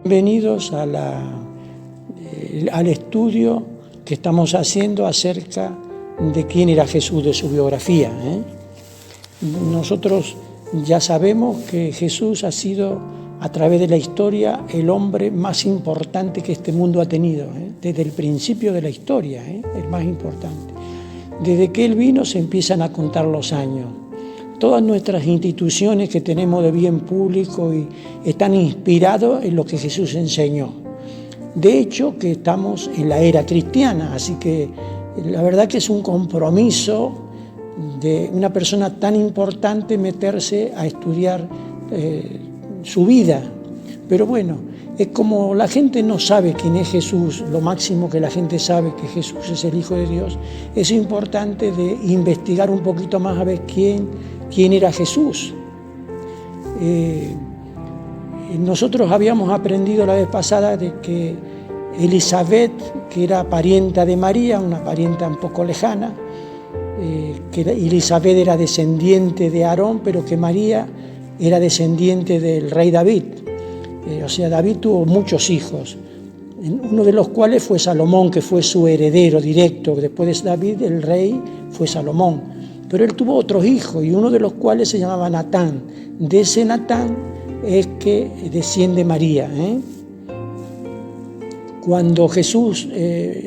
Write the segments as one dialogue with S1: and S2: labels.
S1: Bienvenidos al estudio que estamos haciendo acerca de quién era Jesús, de su biografía. Nosotros ya sabemos que Jesús ha sido, a través de la historia, el hombre más importante que este mundo ha tenido, desde el principio de la historia, el más importante. Desde que Él vino se empiezan a contar los años. Todas nuestras instituciones que tenemos de bien público están inspiradas en lo que Jesús enseñó. De hecho, que estamos en la era cristiana, así que la verdad que es un compromiso de una persona tan importante meterse a estudiar su vida. Pero bueno, es como la gente no sabe quién es Jesús, lo máximo que la gente sabe que Jesús es el Hijo de Dios, es importante de investigar un poquito más a ver quién era Jesús. Nosotros habíamos aprendido la vez pasada de que Elizabeth, que era parienta de María, una parienta un poco lejana, que Elizabeth era descendiente de Aarón, pero que María era descendiente del rey David. O sea, David tuvo muchos hijos, uno de los cuales fue Salomón, que fue su heredero directo. Después de David, el rey fue Salomón. Pero él tuvo otros hijos, y uno de los cuales se llamaba Natán. De ese Natán es que desciende María. Cuando Jesús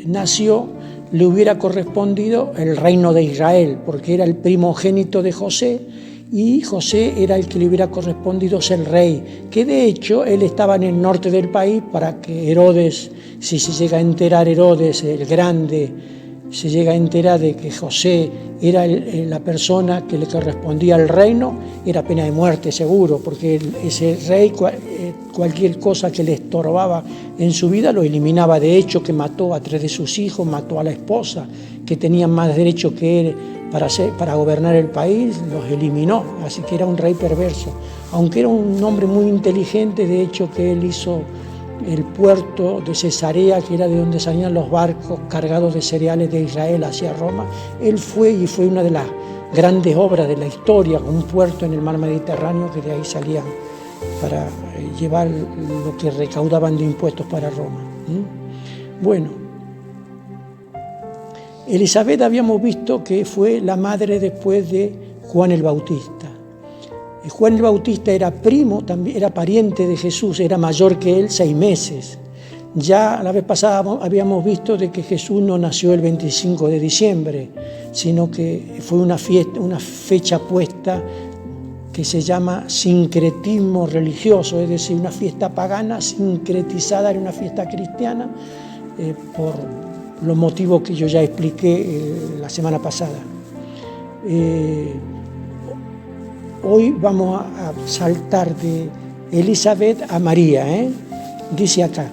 S1: nació, le hubiera correspondido el reino de Israel, porque era el primogénito de José, y José era el que le hubiera correspondido ser rey, que de hecho él estaba en el norte del país para que Herodes, si se llega a enterar Herodes el Grande, se llega a enterar de que José era la persona que le correspondía al reino, era pena de muerte seguro, porque ese rey, cualquier cosa que le estorbaba en su vida lo eliminaba. De hecho, que mató a 3 de sus hijos, mató a la esposa, que tenían más derecho que él para gobernar el país, los eliminó. Así que era un rey perverso, aunque era un hombre muy inteligente. De hecho, que él hizo el puerto de Cesarea, que era de donde salían los barcos cargados de cereales de Israel hacia Roma. Él fue una de las grandes obras de la historia, un puerto en el mar Mediterráneo, que de ahí salían para llevar lo que recaudaban de impuestos para Roma. Bueno, Elizabeth habíamos visto que fue la madre después de Juan el Bautista. Juan el Bautista era primo, también era pariente de Jesús, era mayor que él 6 meses. Ya la vez pasada habíamos visto de que Jesús no nació el 25 de diciembre, sino que fue una fecha puesta que se llama sincretismo religioso, es decir, una fiesta pagana sincretizada en una fiesta cristiana, por los motivos que yo ya expliqué la semana pasada. Hoy vamos a saltar de Elizabeth a María. Dice acá,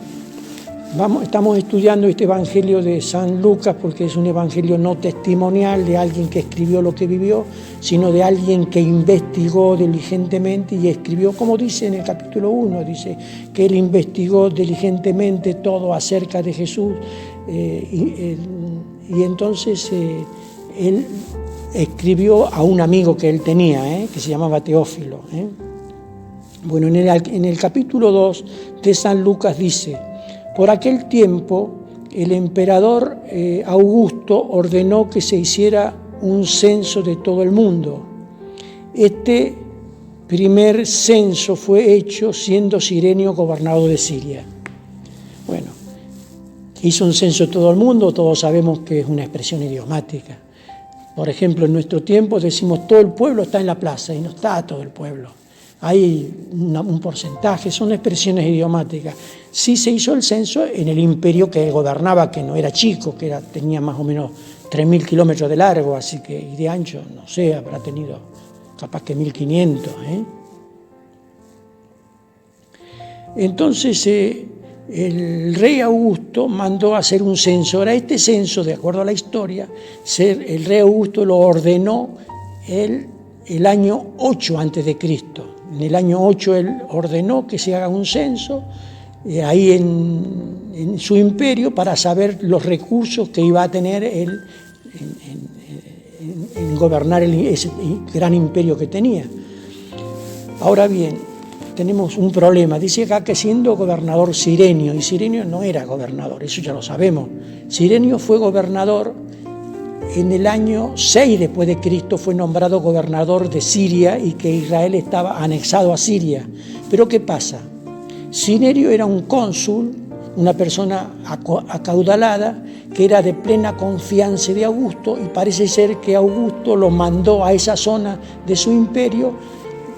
S1: estamos estudiando este evangelio de San Lucas porque es un evangelio no testimonial de alguien que escribió lo que vivió, sino de alguien que investigó diligentemente y escribió, como dice en el capítulo 1, dice que él investigó diligentemente todo acerca de Jesús, y entonces él escribió a un amigo que él tenía, que se llamaba Teófilo. Bueno, en el capítulo 2 de San Lucas dice: por aquel tiempo el emperador Augusto ordenó que se hiciera un censo de todo el mundo. Este primer censo fue hecho siendo Cirenio gobernador de Siria. Bueno, hizo un censo de todo el mundo, todos sabemos que es una expresión idiomática. Por ejemplo, en nuestro tiempo decimos todo el pueblo está en la plaza, y no está todo el pueblo. Hay un porcentaje, son expresiones idiomáticas. Sí se hizo el censo en el imperio que gobernaba, que no era chico, que tenía más o menos 3.000 kilómetros de largo, así que, y de ancho, no sé, habrá tenido capaz que 1.500. Entonces, el rey Augusto mandó a hacer un censo. Ahora, este censo, de acuerdo a la historia, el rey Augusto lo ordenó el año 8 a.C. En el año 8 él ordenó que se haga un censo ahí en su imperio para saber los recursos que iba a tener él en gobernar ese gran imperio que tenía. Ahora bien, tenemos un problema. Dice acá que siendo gobernador Cirenio, y Cirenio no era gobernador, eso ya lo sabemos. Cirenio fue gobernador en el año 6 después de Cristo, fue nombrado gobernador de Siria y que Israel estaba anexado a Siria. Pero ¿qué pasa? Cirenio era un cónsul, una persona acaudalada, que era de plena confianza de Augusto, y parece ser que Augusto lo mandó a esa zona de su imperio.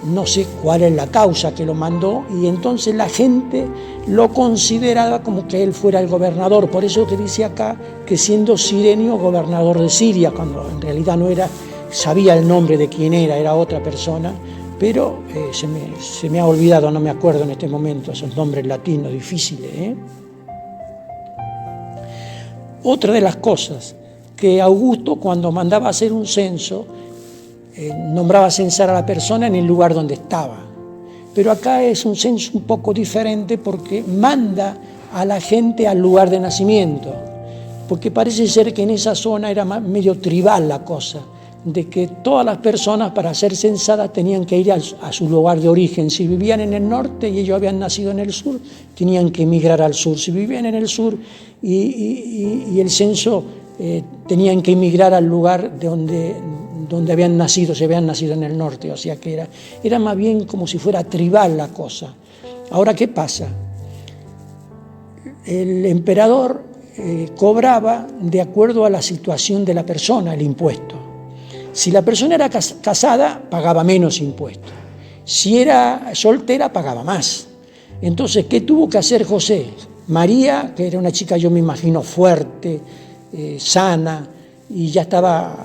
S1: No sé cuál es la causa que lo mandó, y entonces la gente lo consideraba como que él fuera el gobernador. Por eso que dice acá que siendo Cirenio gobernador de Siria, cuando en realidad no era, sabía el nombre de quién era otra persona, pero se me ha olvidado, no me acuerdo en este momento, esos nombres latinos difíciles. Otra de las cosas, que Augusto cuando mandaba a hacer un censo, nombraba censar a la persona en el lugar donde estaba. Pero acá es un censo un poco diferente porque manda a la gente al lugar de nacimiento, porque parece ser que en esa zona era medio tribal la cosa, de que todas las personas para ser censadas tenían que ir a su lugar de origen. Si vivían en el norte y ellos habían nacido en el sur, tenían que emigrar al sur. Si vivían en el sur y el censo, tenían que emigrar al lugar donde habían nacido, si habían nacido en el norte. O sea que era más bien como si fuera tribal la cosa. Ahora, ¿qué pasa? El emperador cobraba de acuerdo a la situación de la persona el impuesto. Si la persona era casada, pagaba menos impuestos. Si era soltera, pagaba más. Entonces, ¿qué tuvo que hacer José? María, que era una chica, yo me imagino, fuerte, sana, y ya estaba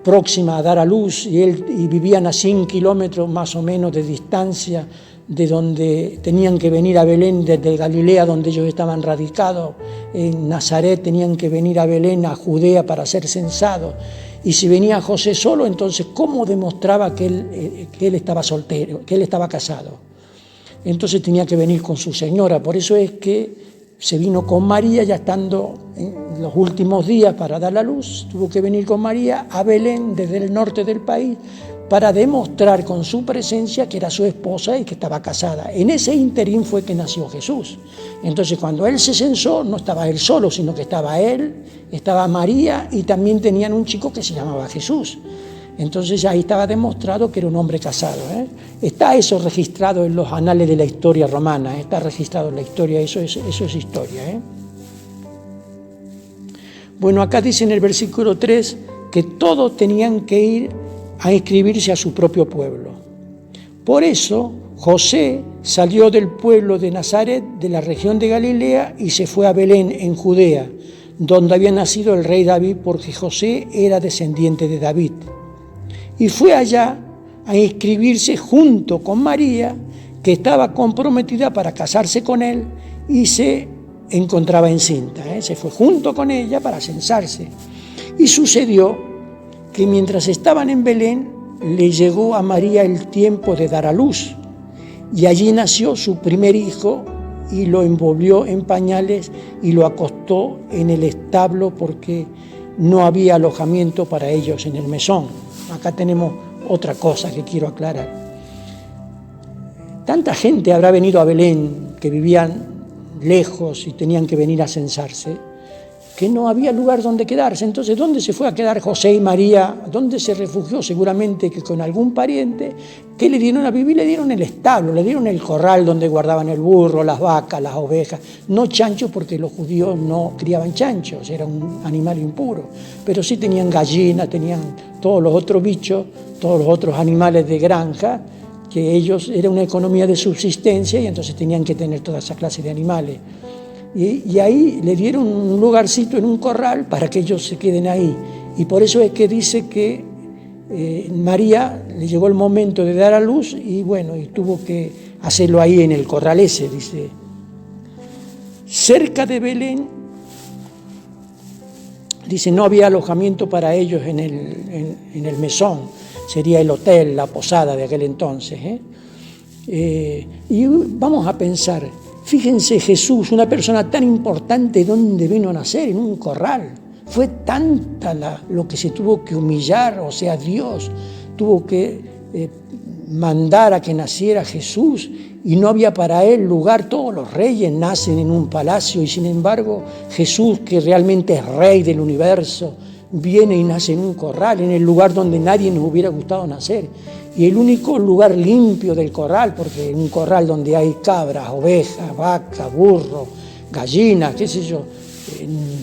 S1: próxima a dar a luz, y vivían a 100 kilómetros más o menos de distancia de donde tenían que venir a Belén, desde Galilea, donde ellos estaban radicados. En Nazaret tenían que venir a Belén, a Judea, para ser censados. Y si venía José solo, entonces, ¿cómo demostraba que él estaba soltero, que él estaba casado? Entonces tenía que venir con su señora. Por eso es que se vino con María, ya estando en los últimos días para dar la luz, tuvo que venir con María a Belén, desde el norte del país, para demostrar con su presencia que era su esposa y que estaba casada. En ese interín fue que nació Jesús. Entonces, cuando él se censó, no estaba él solo, sino que estaba él, estaba María, y también tenían un chico que se llamaba Jesús. Entonces ahí estaba demostrado que era un hombre casado. Está eso registrado en los anales de la historia romana, está registrado en la historia, eso es historia. Bueno, acá dice en el versículo 3 que todos tenían que ir a inscribirse a su propio pueblo. Por eso José salió del pueblo de Nazaret, de la región de Galilea, y se fue a Belén, en Judea, donde había nacido el rey David, porque José era descendiente de David. Y fue allá a inscribirse junto con María, que estaba comprometida para casarse con él, y se encontraba encinta. Se fue junto con ella para censarse. Y sucedió que mientras estaban en Belén, le llegó a María el tiempo de dar a luz, y allí nació su primer hijo, y lo envolvió en pañales y lo acostó en el establo, porque no había alojamiento para ellos en el mesón. Acá tenemos otra cosa que quiero aclarar. Tanta gente habrá venido a Belén, que vivían lejos y tenían que venir a censarse, que no había lugar donde quedarse. Entonces, ¿dónde se fue a quedar José y María? ¿Dónde se refugió? Seguramente que con algún pariente. ¿Qué le dieron a vivir? Le dieron el establo, le dieron el corral donde guardaban el burro, las vacas, las ovejas. No chanchos, porque los judíos no criaban chanchos, era un animal impuro. Pero sí tenían gallinas, tenían todos los otros bichos, todos los otros animales de granja, que ellos, era una economía de subsistencia, y entonces tenían que tener toda esa clase de animales. Y ahí le dieron un lugarcito en un corral para que ellos se queden ahí. Y por eso es que dice que María le llegó el momento de dar a luz, y bueno, y tuvo que hacerlo ahí en el corral ese, dice. Cerca de Belén, dice, no había alojamiento para ellos en el mesón, sería el hotel, la posada de aquel entonces. Y vamos a pensar, fíjense, Jesús, una persona tan importante, ¿dónde vino a nacer? En un corral. Fue tanta lo que se tuvo que humillar, o sea, Dios tuvo que mandar a que naciera Jesús, y no había para él lugar. Todos los reyes nacen en un palacio y sin embargo Jesús, que realmente es rey del universo, viene y nace en un corral, en el lugar donde nadie nos hubiera gustado nacer. Y el único lugar limpio del corral, porque en un corral donde hay cabras, ovejas, vacas, burros, gallinas, qué sé yo,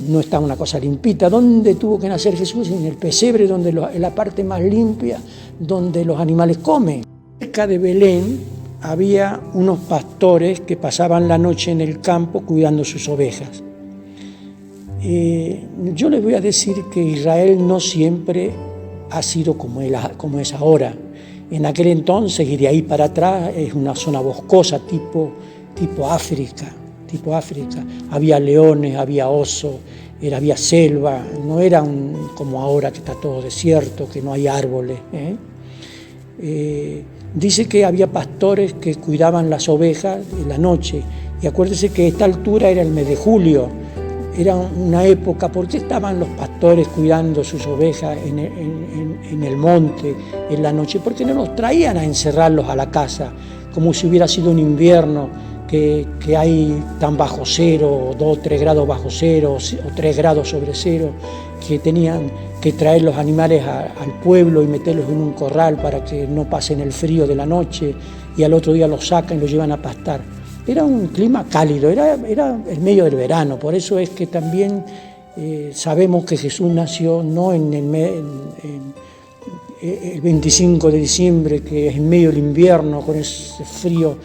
S1: no está una cosa limpita. ¿Dónde tuvo que nacer Jesús? En el pesebre, donde en la parte más limpia, donde los animales comen. Cerca de Belén había unos pastores que pasaban la noche en el campo cuidando sus ovejas. Yo les voy a decir que Israel no siempre ha sido como es ahora. En aquel entonces y de ahí para atrás es una zona boscosa tipo África. Había leones, había osos, había selva, no era como ahora que está todo desierto, que no hay árboles. Dice que había pastores que cuidaban las ovejas en la noche, y acuérdese que a esta altura era el mes de julio, era una época. ¿Por qué estaban los pastores cuidando sus ovejas en el monte en la noche? Porque no los traían a encerrarlos a la casa, como si hubiera sido un invierno, que hay tan bajo cero, 2 o 3 grados bajo cero, o 3 grados sobre cero, que tenían que traer los animales al pueblo y meterlos en un corral para que no pasen el frío de la noche, y al otro día los sacan y los llevan a pastar. Era un clima cálido, era el medio del verano. Por eso es que también sabemos que Jesús nació no el 25 de diciembre, que es en medio del invierno, con ese frío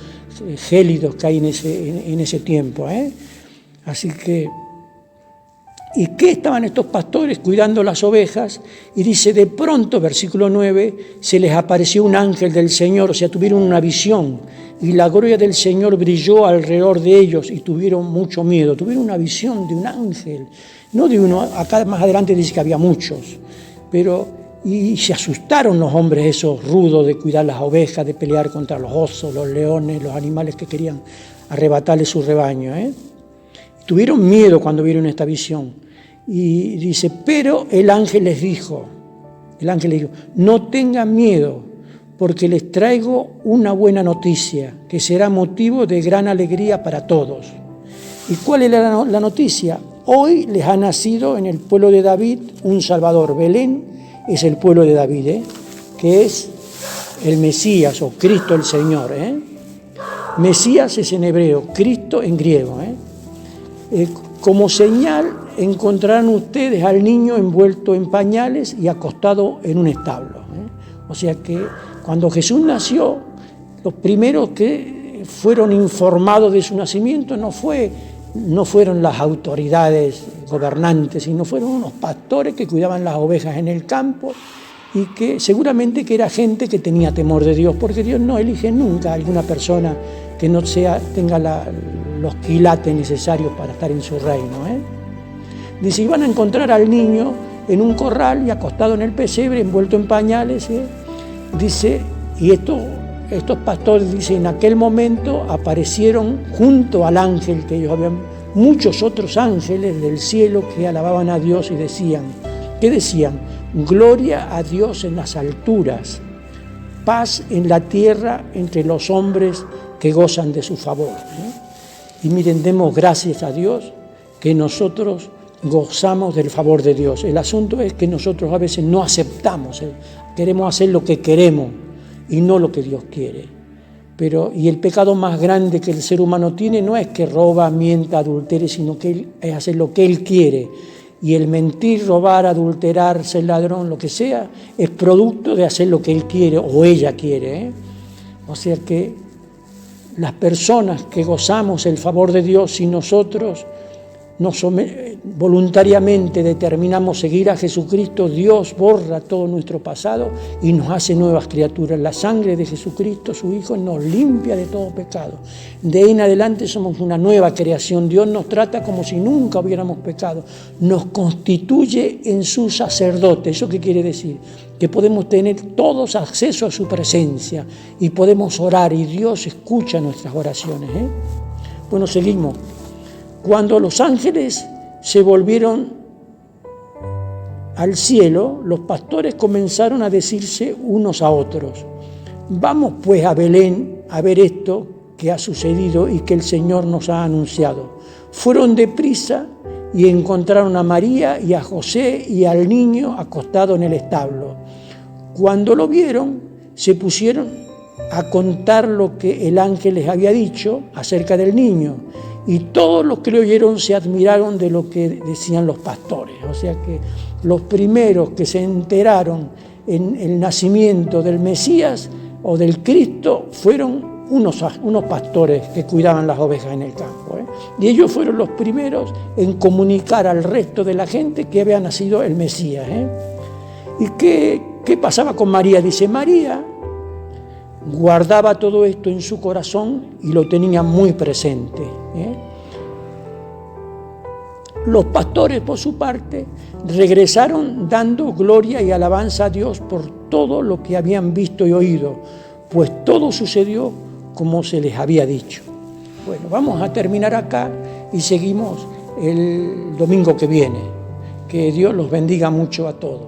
S1: gélido que hay en ese tiempo. Así que, ¿y qué estaban estos pastores cuidando las ovejas? Y dice, de pronto, versículo 9, se les apareció un ángel del Señor, o sea, tuvieron una visión, y la gloria del Señor brilló alrededor de ellos y tuvieron mucho miedo. Tuvieron una visión de un ángel, no de uno. Acá más adelante dice que había muchos, y se asustaron los hombres esos rudos de cuidar las ovejas, de pelear contra los osos, los leones, los animales que querían arrebatarle su rebaño. Tuvieron miedo cuando vieron esta visión. Y dice, pero el ángel les dijo, no tengan miedo, porque les traigo una buena noticia, que será motivo de gran alegría para todos. ¿Y cuál es la noticia? Hoy les ha nacido en el pueblo de David un Salvador. Belén es el pueblo de David, que es el Mesías o Cristo el Señor. Mesías es en hebreo, Cristo en griego. Como señal encontrarán ustedes al niño envuelto en pañales y acostado en un establo. O sea que cuando Jesús nació, los primeros que fueron informados de su nacimiento no fueron las autoridades gobernantes, sino fueron unos pastores que cuidaban las ovejas en el campo, y que seguramente que era gente que tenía temor de Dios, porque Dios no elige nunca a alguna persona que no tenga los quilates necesarios para estar en su reino. Dice, iban a encontrar al niño en un corral y acostado en el pesebre, envuelto en pañales. Dice, y estos pastores, dice, en aquel momento aparecieron junto al ángel que ellos habían, muchos otros ángeles del cielo que alababan a Dios y decían, ¿qué decían? Gloria a Dios en las alturas, paz en la tierra entre los hombres que gozan de su favor. Y miren, demos gracias a Dios que nosotros gozamos del favor de Dios. El asunto es que nosotros a veces no aceptamos, queremos hacer lo que queremos y no lo que Dios quiere. Y el pecado más grande que el ser humano tiene no es que roba, mienta, adultere, sino que es hacer lo que él quiere. Y el mentir, robar, adulterar, ser ladrón, lo que sea, es producto de hacer lo que él quiere o ella quiere. O sea que las personas que gozamos el favor de Dios, si nosotros voluntariamente determinamos seguir a Jesucristo, Dios borra todo nuestro pasado y nos hace nuevas criaturas. La sangre de Jesucristo, su Hijo, nos limpia de todo pecado. De ahí en adelante somos una nueva creación. Dios nos trata como si nunca hubiéramos pecado. Nos constituye en su sacerdote. ¿Eso qué quiere decir? Que podemos tener todos acceso a su presencia y podemos orar y Dios escucha nuestras oraciones. Bueno, seguimos. Cuando los ángeles se volvieron al cielo, los pastores comenzaron a decirse unos a otros, vamos pues a Belén a ver esto que ha sucedido y que el Señor nos ha anunciado. Fueron deprisa y encontraron a María y a José y al niño acostado en el establo. Cuando lo vieron, se pusieron a contar lo que el ángel les había dicho acerca del niño. Y todos los que lo oyeron se admiraron de lo que decían los pastores. O sea que los primeros que se enteraron en el nacimiento del Mesías o del Cristo fueron unos pastores que cuidaban las ovejas en el campo. Y ellos fueron los primeros en comunicar al resto de la gente que había nacido el Mesías. ¿Y qué pasaba con María? Dice, María guardaba todo esto en su corazón y lo tenía muy presente. Los pastores, por su parte, regresaron dando gloria y alabanza a Dios por todo lo que habían visto y oído, pues todo sucedió como se les había dicho. Bueno, vamos a terminar acá y seguimos el domingo que viene. Que Dios los bendiga mucho a todos.